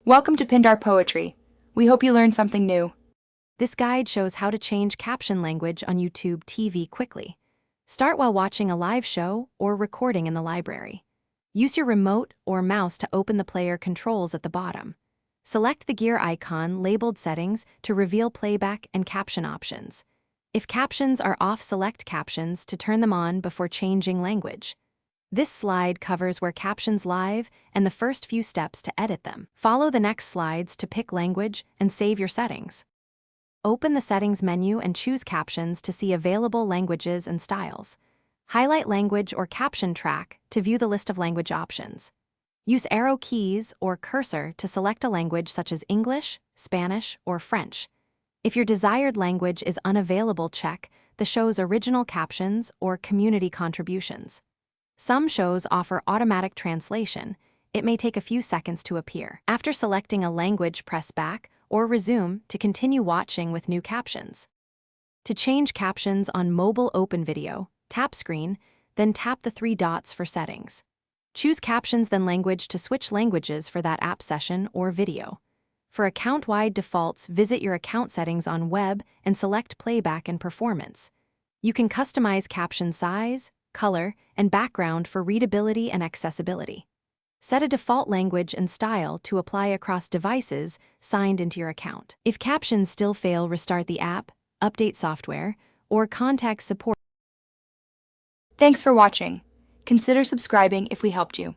Welcome to Pindar Poetry. We hope you learned something new. This guide shows how to change caption language on YouTube TV quickly. Start while watching a live show or recording in the library. Use your remote or mouse to open the player controls at the bottom. Select the gear icon labeled Settings to reveal playback and caption options. If captions are off, select Captions to turn them on before changing language. This slide covers where captions live and the first few steps to edit them. Follow the next slides to pick language and save your settings. Open the Settings menu and choose Captions to see available languages and styles. Highlight Language or Caption Track to view the list of language options. Use arrow keys or cursor to select a language such as English, Spanish, or French. If your desired language is unavailable, check the show's original captions or community contributions. Some shows offer automatic translation. It may take a few seconds to appear. After selecting a language, press back or resume to continue watching with new captions. To change captions on mobile open video, tap Screen, then tap the three dots for settings. Choose Captions then Language to switch languages for that app session or video. For account-wide defaults, visit your account settings on web and select Playback and Performance. You can customize caption size, color, and background for readability and accessibility. Set a default language and style to apply across devices signed into your account. If captions still fail, restart the app, update software, or contact support. Thanks for watching. Consider subscribing if we helped you.